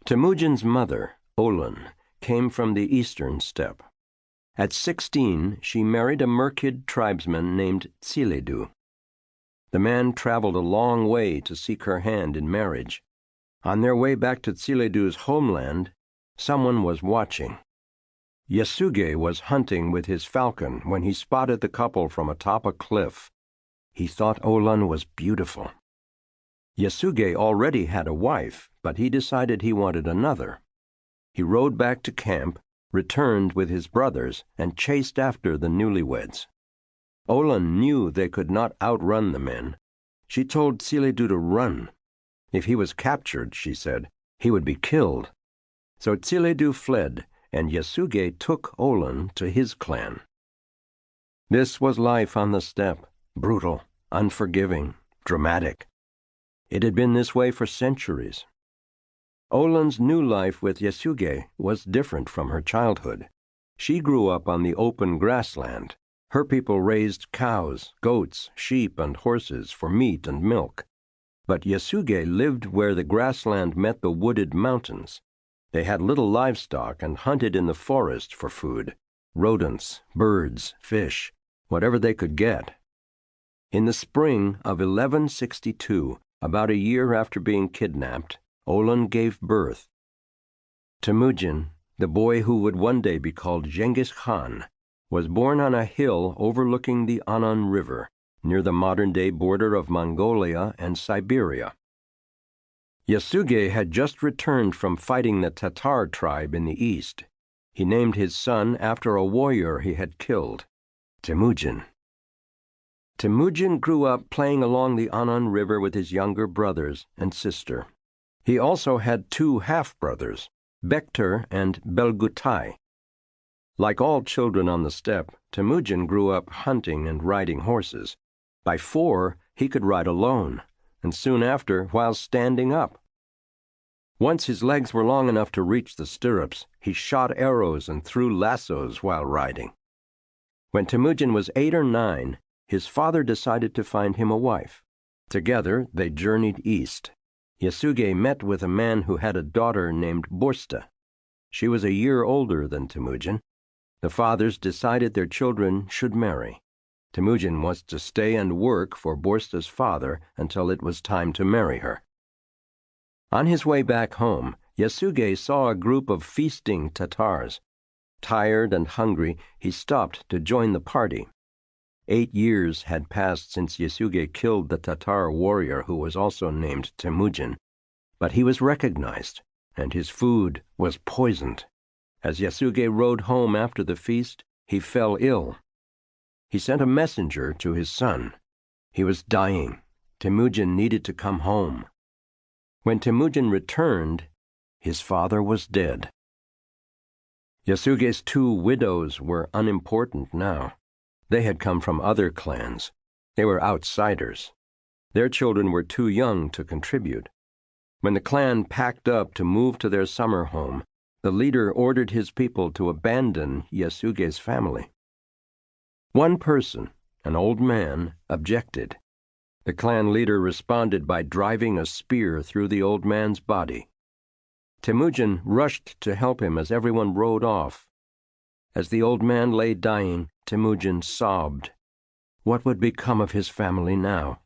Temujin's mother, Olan, came from the eastern steppe. At 16, she married a Merkid tribesman named Tsiledu. The man traveled a long way to seek her hand in marriage. On their way back to Tsiledu's homeland, someone was watching. Yasuge was hunting with his falcon when he spotted the couple from atop a cliff. He thought Olan was beautiful. Yasuge already had a wife, but he decided he wanted another. He rode back to camp, returned with his brothers, and chased after the newlyweds. Olan knew they could not outrun the men. She told Tsiledu to run. If he was captured, she said, he would be killed. So Tsiledu fled, and Yasuge took Olan to his clan. This was life on the steppe, brutal, unforgiving, dramatic. It had been this way for centuries. Olan's new life with Yasuge was different from her childhood. She grew up on the open grassland. Her people raised cows, goats, sheep, and horses for meat and milk. But Yasuge lived where the grassland met the wooded mountains. They had little livestock and hunted in the forest for food, rodents, birds, fish, whatever they could get. In the spring of 1162, about a year after being kidnapped, Olan gave birth. Temujin, the boy who would one day be called Genghis Khan, was born on a hill overlooking the Anan River, near the modern-day border of Mongolia and Siberia. Yasuge had just returned from fighting the Tatar tribe in the east. He named his son after a warrior he had killed, Temujin. Temujin grew up playing along the Anan River with his younger brothers and sister. He also had two half-brothers, Bektar and Belgutai. Like all children on the steppe, Temujin grew up hunting and riding horses. By 4, he could ride alone, and soon after while standing up. Once his legs were long enough to reach the stirrups, he shot arrows and threw lassos while riding. When Temujin was 8 or 9, his father decided to find him a wife. Together they journeyed east. Yasuge met with a man who had a daughter named Borsta. She was a year older than Temujin. The fathers decided their children should marry. Temujin was to stay and work for Borsta's father until it was time to marry her. On his way back home, Yasuge saw a group of feasting Tatars. Tired and hungry, he stopped to join the party. 8 years had passed since Yasuge killed the Tatar warrior who was also named Temujin, but he was recognized, and his food was poisoned. As Yasuge rode home after the feast, he fell ill. He sent a messenger to his son. He was dying. Temujin needed to come home. When Temujin returned, his father was dead. Yasuge's 2 widows were unimportant now. They had come from other clans. They were outsiders. Their children were too young to contribute. When the clan packed up to move to their summer home, the leader ordered his people to abandon Yasuge's family. One person, an old man, objected. The clan leader responded by driving a spear through the old man's body. Temujin rushed to help him as everyone rode off. As the old man lay dying, Temujin sobbed. What would become of his family now?